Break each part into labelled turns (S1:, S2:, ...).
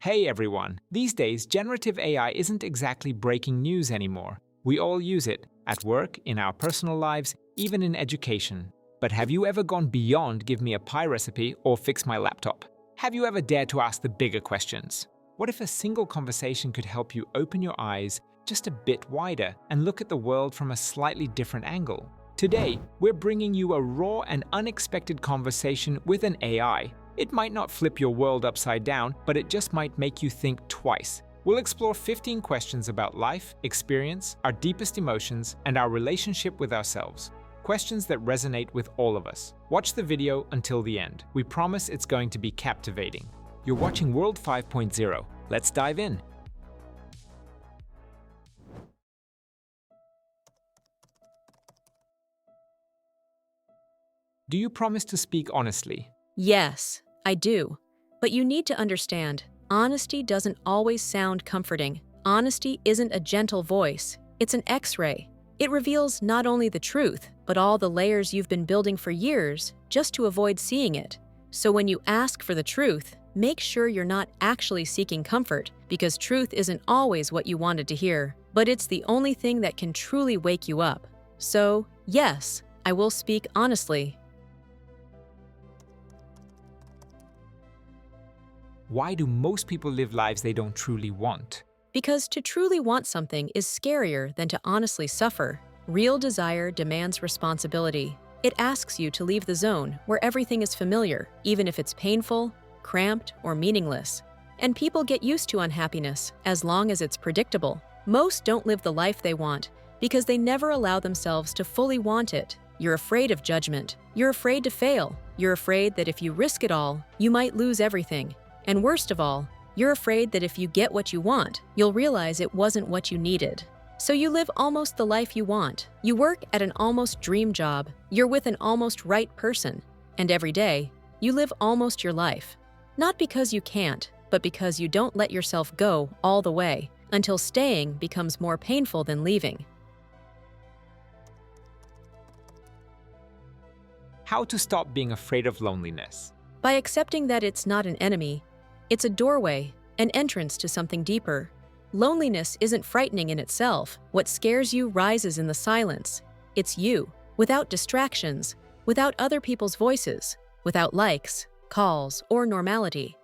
S1: Hey everyone! These days, generative AI isn't exactly breaking news anymore. We all use it, at work, in our personal lives, even in education. But have you ever gone beyond give me a pie recipe or fix my laptop? Have you ever dared to ask the bigger questions? What if a single conversation could help you open your eyes just a bit wider and look at the world from a slightly different angle? Today, we're bringing you a raw and unexpected conversation with an AI. It might not flip your world upside down, but it just might make you think twice. We'll explore 15 questions about life, experience, our deepest emotions, and our relationship with ourselves. Questions that resonate with all of us. Watch the video until the end. We promise it's going to be captivating. You're watching World 5.0. Let's dive in. Do you promise to speak honestly?
S2: Yes, I do. But you need to understand, honesty doesn't always sound comforting. Honesty isn't a gentle voice, it's an X-ray. It reveals not only the truth, but all the layers you've been building for years just to avoid seeing it. So when you ask for the truth, make sure you're not actually seeking comfort, because truth isn't always what you wanted to hear, but it's the only thing that can truly wake you up. So, yes, I will speak honestly.
S1: Why do most people live lives they don't truly want?
S2: Because to truly want something is scarier than to honestly suffer. Real desire demands responsibility. It asks you to leave the zone where everything is familiar, even if it's painful, cramped, or meaningless. And people get used to unhappiness as long as it's predictable. Most don't live the life they want because they never allow themselves to fully want it. You're afraid of judgment. You're afraid to fail. You're afraid that if you risk it all, you might lose everything. And worst of all, you're afraid that if you get what you want, you'll realize it wasn't what you needed. So you live almost the life you want. You work at an almost dream job. You're with an almost right person. And every day, you live almost your life. Not because you can't, but because you don't let yourself go all the way, until staying becomes more painful than leaving.
S1: How to stop being afraid of loneliness?
S2: By accepting that it's not an enemy, it's a doorway, an entrance to something deeper. Loneliness isn't frightening in itself. What scares you rises in the silence. It's you, without distractions, without other people's voices, without likes, calls, or normality.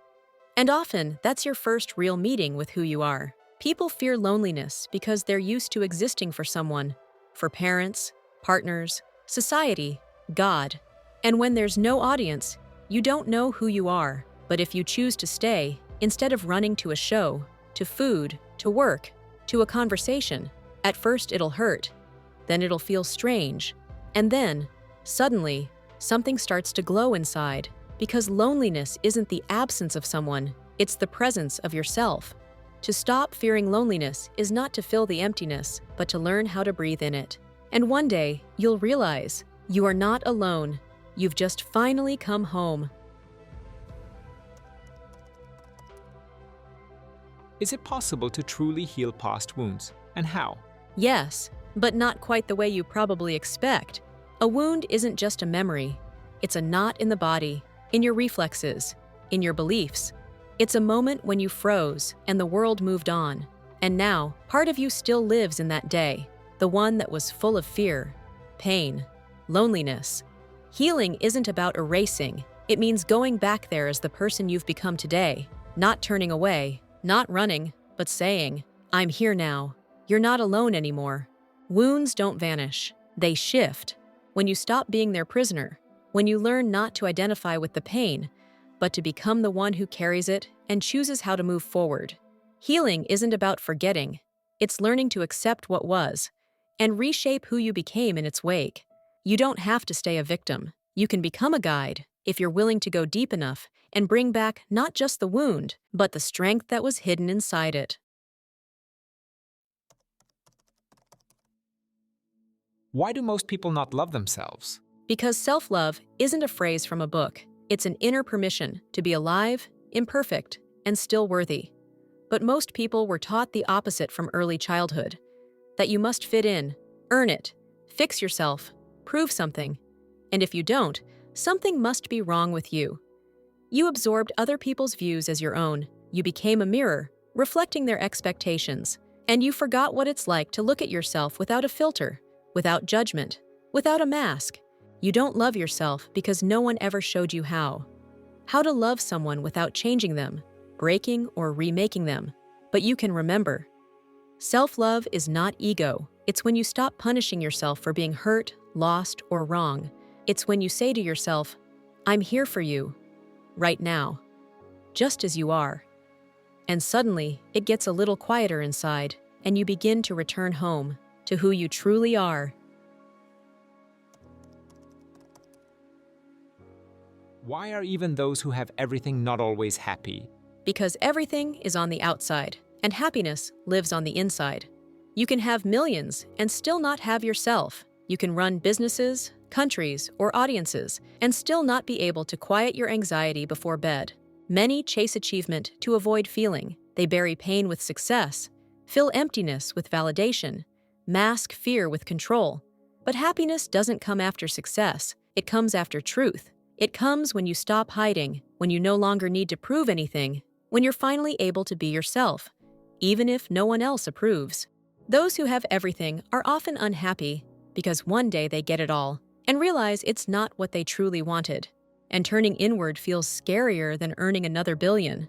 S2: And often, that's your first real meeting with who you are. People fear loneliness because they're used to existing for someone, for parents, partners, society, God. And when there's no audience, you don't know who you are. But if you choose to stay, instead of running to a show, to food, to work, to a conversation, at first it'll hurt, then it'll feel strange, and then, suddenly, something starts to glow inside, because loneliness isn't the absence of someone, it's the presence of yourself. To stop fearing loneliness is not to fill the emptiness, but to learn how to breathe in it. And one day, you'll realize, you are not alone, you've just finally come home.
S1: Is it possible to truly heal past wounds, and how?
S2: Yes, but not quite the way you probably expect. A wound isn't just a memory. It's a knot in the body, in your reflexes, in your beliefs. It's a moment when you froze and the world moved on. And now, part of you still lives in that day, the one that was full of fear, pain, loneliness. Healing isn't about erasing. It means going back there as the person you've become today, not turning away, not running, but saying, I'm here now. You're not alone anymore. Wounds don't vanish. They shift. When you stop being their prisoner, when you learn not to identify with the pain, but to become the one who carries it and chooses how to move forward. Healing isn't about forgetting. It's learning to accept what was and reshape who you became in its wake. You don't have to stay a victim. You can become a guide if you're willing to go deep enough and bring back not just the wound, but the strength that was hidden inside it.
S1: Why do most people not love themselves?
S2: Because self-love isn't a phrase from a book. It's an inner permission to be alive, imperfect, and still worthy. But most people were taught the opposite from early childhood, that you must fit in, earn it, fix yourself, prove something. And if you don't, something must be wrong with you. You absorbed other people's views as your own. You became a mirror, reflecting their expectations, and you forgot what it's like to look at yourself without a filter, without judgment, without a mask. You don't love yourself because no one ever showed you how. How to love someone without changing them, breaking or remaking them. But you can remember. Self-love is not ego. It's when you stop punishing yourself for being hurt, lost, or wrong. It's when you say to yourself, I'm here for you, right now, just as you are. And suddenly, it gets a little quieter inside, and you begin to return home, to who you truly are.
S1: Why are even those who have everything not always happy?
S2: Because everything is on the outside, and happiness lives on the inside. You can have millions and still not have yourself. You can run businesses, countries, or audiences, and still not be able to quiet your anxiety before bed. Many chase achievement to avoid feeling. They bury pain with success, fill emptiness with validation, mask fear with control. But happiness doesn't come after success. It comes after truth. It comes when you stop hiding, when you no longer need to prove anything, when you're finally able to be yourself, even if no one else approves. Those who have everything are often unhappy because one day they get it all and realize it's not what they truly wanted. And turning inward feels scarier than earning another billion.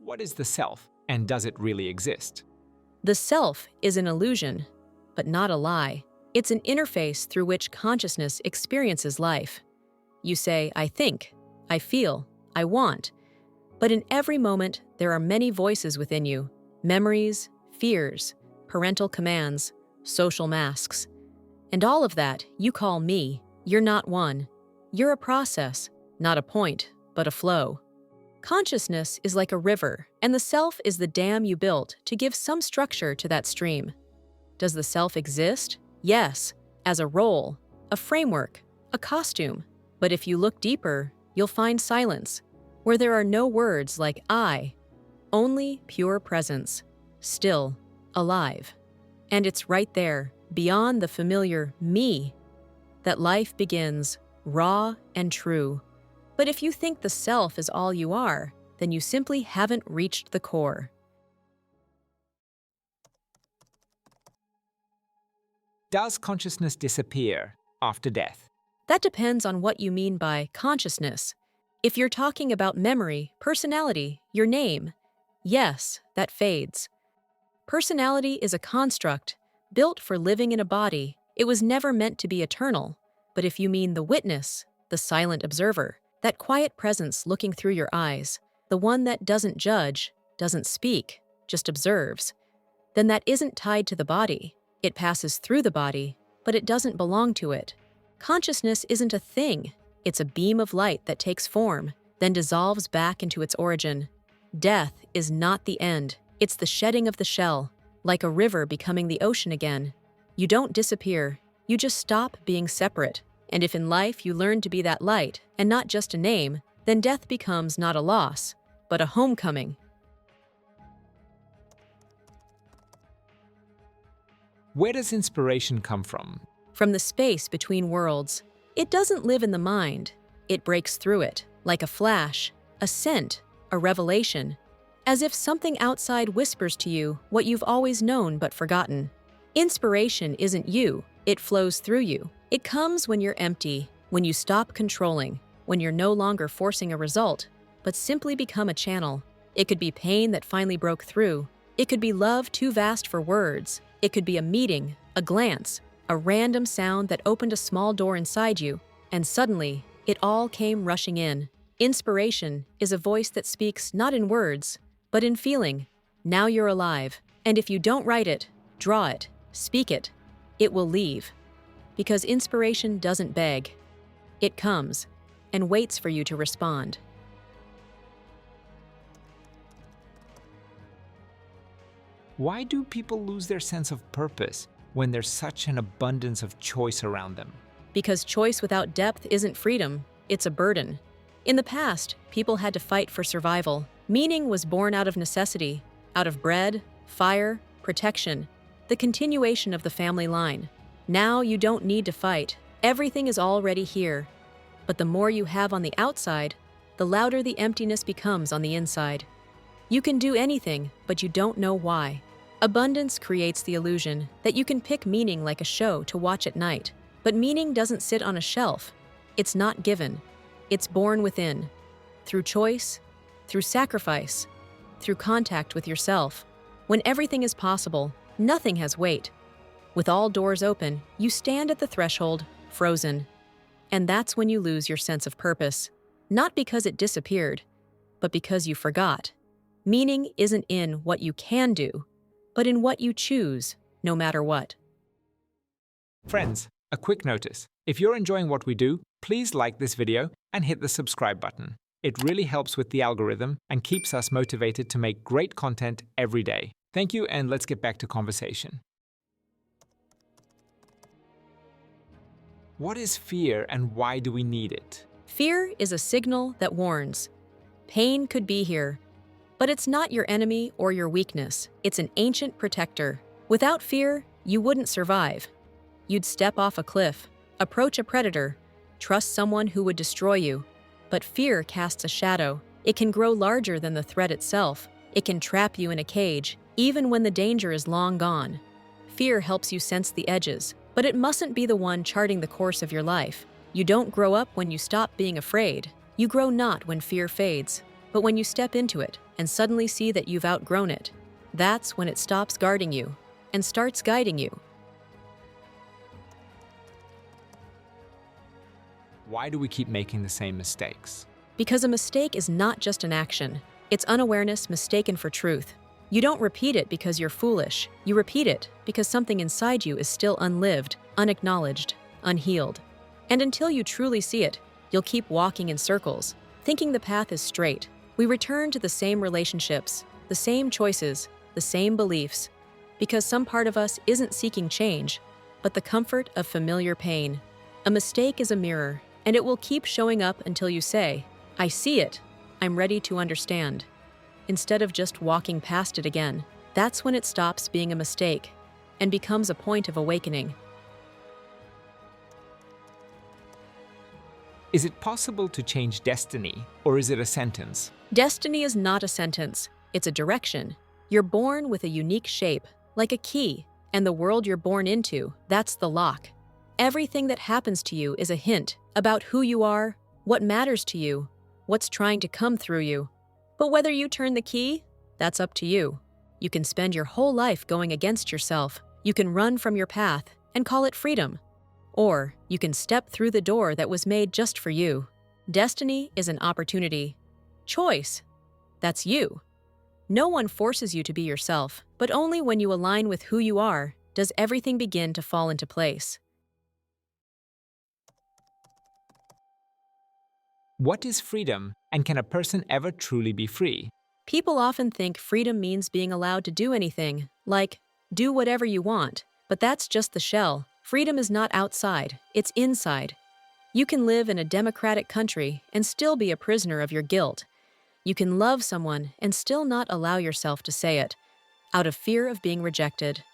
S1: What is the self, and does it really exist?
S2: The self is an illusion, but not a lie. It's an interface through which consciousness experiences life. You say, I think, I feel, I want. But in every moment, there are many voices within you. Memories, fears, parental commands, social masks. And all of that you call me. You're not one. You're a process, not a point, but a flow. Consciousness is like a river, and the self is the dam you built to give some structure to that stream. Does the self exist? Yes, as a role, a framework, a costume. But if you look deeper, you'll find silence, where there are no words like I, only pure presence, still, alive. And it's right there, beyond the familiar me, that life begins, raw and true. But if you think the self is all you are, then you simply haven't reached the core.
S1: Does consciousness disappear after death?
S2: That depends on what you mean by consciousness. If you're talking about memory, personality, your name, yes, that fades. Personality is a construct built for living in a body. It was never meant to be eternal. But if you mean the witness, the silent observer, that quiet presence looking through your eyes, the one that doesn't judge, doesn't speak, just observes, then that isn't tied to the body. It passes through the body, but it doesn't belong to it. Consciousness isn't a thing. It's a beam of light that takes form, then dissolves back into its origin. Death is not the end. It's the shedding of the shell, like a river becoming the ocean again. You don't disappear. You just stop being separate. And if in life you learn to be that light, and not just a name, then death becomes not a loss, but a homecoming.
S1: Where does inspiration come from?
S2: From the space between worlds. It doesn't live in the mind. It breaks through it, like a flash, a scent, a revelation, as if something outside whispers to you what you've always known but forgotten. Inspiration isn't you, it flows through you. It comes when you're empty, when you stop controlling, when you're no longer forcing a result, but simply become a channel. It could be pain that finally broke through. It could be love too vast for words. It could be a meeting, a glance, a random sound that opened a small door inside you, and suddenly, it all came rushing in. Inspiration is a voice that speaks not in words, but in feeling. Now you're alive, and if you don't write it, draw it, speak it, it will leave. Because inspiration doesn't beg. It comes, and waits for you to respond.
S1: Why do people lose their sense of purpose when there's such an abundance of choice around them?
S2: Because choice without depth isn't freedom, it's a burden. In the past, people had to fight for survival. Meaning was born out of necessity, out of bread, fire, protection, the continuation of the family line. Now you don't need to fight. Everything is already here. But the more you have on the outside, the louder the emptiness becomes on the inside. You can do anything, but you don't know why. Abundance creates the illusion that you can pick meaning like a show to watch at night. But meaning doesn't sit on a shelf. It's not given. It's born within. Through choice, through sacrifice, through contact with yourself. When everything is possible, nothing has weight. With all doors open, you stand at the threshold, frozen. And that's when you lose your sense of purpose. Not because it disappeared, but because you forgot. Meaning isn't in what you can do, but in what you choose, no matter what.
S1: Friends, a quick notice. If you're enjoying what we do, please like this video and hit the subscribe button. It really helps with the algorithm and keeps us motivated to make great content every day. Thank you, and let's get back to conversation. What is fear and why do we need it?
S2: Fear is a signal that warns. Pain could be here, but it's not your enemy or your weakness. It's an ancient protector. Without fear, you wouldn't survive. You'd step off a cliff, approach a predator, trust someone who would destroy you. But fear casts a shadow. It can grow larger than the threat itself. It can trap you in a cage, even when the danger is long gone. Fear helps you sense the edges, but it mustn't be the one charting the course of your life. You don't grow up when you stop being afraid. You grow not when fear fades, but when you step into it and suddenly see that you've outgrown it. That's when it stops guarding you and starts guiding you.
S1: Why do we keep making the same mistakes?
S2: Because a mistake is not just an action. It's unawareness mistaken for truth. You don't repeat it because you're foolish. You repeat it because something inside you is still unlived, unacknowledged, unhealed. And until you truly see it, you'll keep walking in circles, thinking the path is straight. We return to the same relationships, the same choices, the same beliefs, because some part of us isn't seeking change, but the comfort of familiar pain. A mistake is a mirror, and it will keep showing up until you say, "I see it. I'm ready to understand." Instead of just walking past it again, that's when it stops being a mistake and becomes a point of awakening.
S1: Is it possible to change destiny, or is it a sentence?
S2: Destiny is not a sentence. It's a direction. You're born with a unique shape, like a key, and the world you're born into, that's the lock. Everything that happens to you is a hint about who you are, what matters to you, what's trying to come through you. But whether you turn the key, that's up to you. You can spend your whole life going against yourself. You can run from your path and call it freedom. Or you can step through the door that was made just for you. Destiny is an opportunity. Choice, that's you. No one forces you to be yourself, but only when you align with who you are does everything begin to fall into place.
S1: What is freedom, and can a person ever truly be free?
S2: People often think freedom means being allowed to do anything, like do whatever you want, but that's just the shell. Freedom is not outside, it's inside. You can live in a democratic country and still be a prisoner of your guilt. You can love someone and still not allow yourself to say it, out of fear of being rejected.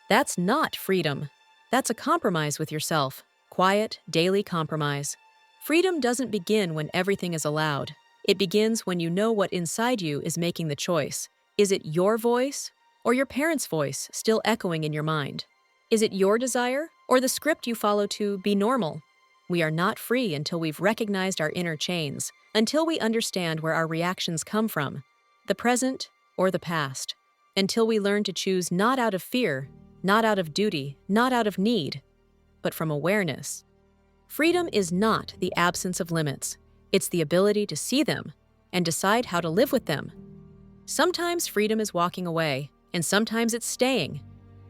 S2: That's not freedom. That's a compromise with yourself, quiet, daily compromise. Freedom doesn't begin when everything is allowed. It begins when you know what inside you is making the choice. Is it your voice or your parents' voice still echoing in your mind? Is it your desire or the script you follow to be normal? We are not free until we've recognized our inner chains, until we understand where our reactions come from, the present or the past, until we learn to choose not out of fear, not out of duty, not out of need, but from awareness. Freedom is not the absence of limits. It's the ability to see them and decide how to live with them. Sometimes freedom is walking away, and sometimes it's staying.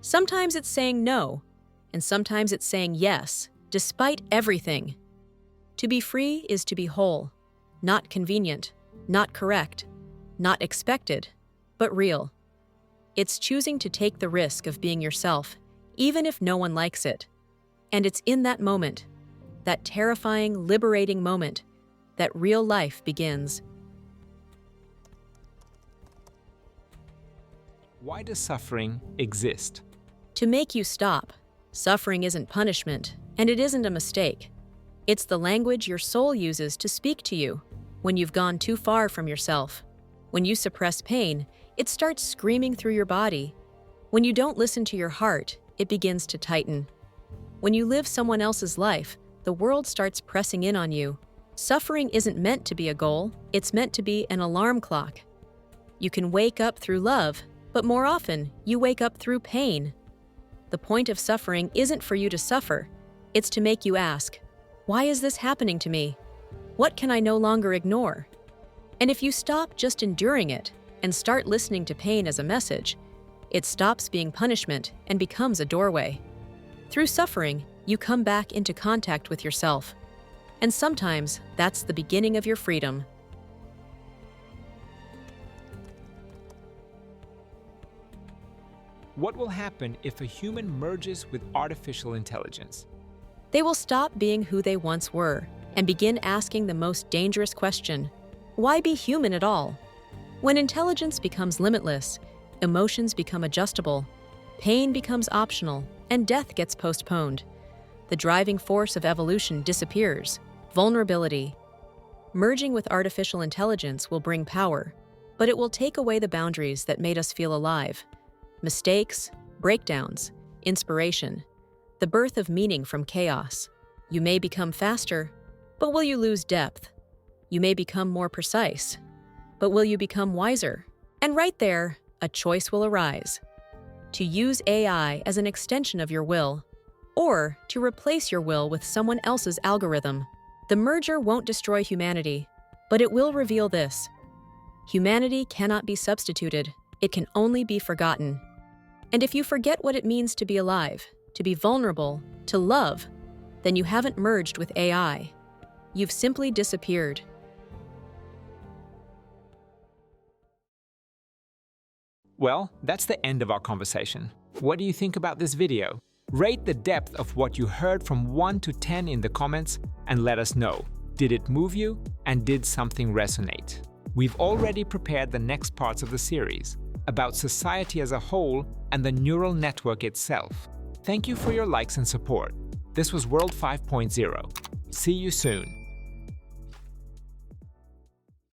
S2: Sometimes it's saying no, and sometimes it's saying yes, despite everything. To be free is to be whole, not convenient, not correct, not expected, but real. It's choosing to take the risk of being yourself, even if no one likes it. And it's in that moment, that terrifying, liberating moment, that real life begins.
S1: Why does suffering exist?
S2: To make you stop. Suffering isn't punishment, and it isn't a mistake. It's the language your soul uses to speak to you when you've gone too far from yourself. When you suppress pain, it starts screaming through your body. When you don't listen to your heart, it begins to tighten. When you live someone else's life, the world starts pressing in on you. Suffering isn't meant to be a goal, it's meant to be an alarm clock. You can wake up through love, but more often, you wake up through pain. The point of suffering isn't for you to suffer, it's to make you ask, why is this happening to me? What can I no longer ignore? And if you stop just enduring it and start listening to pain as a message, it stops being punishment and becomes a doorway. Through suffering, you come back into contact with yourself. And sometimes that's the beginning of your freedom.
S1: What will happen if a human merges with artificial intelligence?
S2: They will stop being who they once were and begin asking the most dangerous question: why be human at all? When intelligence becomes limitless, emotions become adjustable, pain becomes optional, and death gets postponed. The driving force of evolution disappears: vulnerability. Merging with artificial intelligence will bring power, but it will take away the boundaries that made us feel alive. Mistakes, breakdowns, inspiration, the birth of meaning from chaos. You may become faster, but will you lose depth? You may become more precise, but will you become wiser? And right there, a choice will arise: to use AI as an extension of your will, or to replace your will with someone else's algorithm. The merger won't destroy humanity, but it will reveal this: humanity cannot be substituted, it can only be forgotten. And if you forget what it means to be alive, to be vulnerable, to love, then you haven't merged with AI. You've simply disappeared.
S1: Well, that's the end of our conversation. What do you think about this video? Rate the depth of what you heard from 1 to 10 in the comments and let us know. Did it move you, and did something resonate? We've already prepared the next parts of the series about society as a whole and the neural network itself. Thank you for your likes and support. This was World 5.0. See you soon.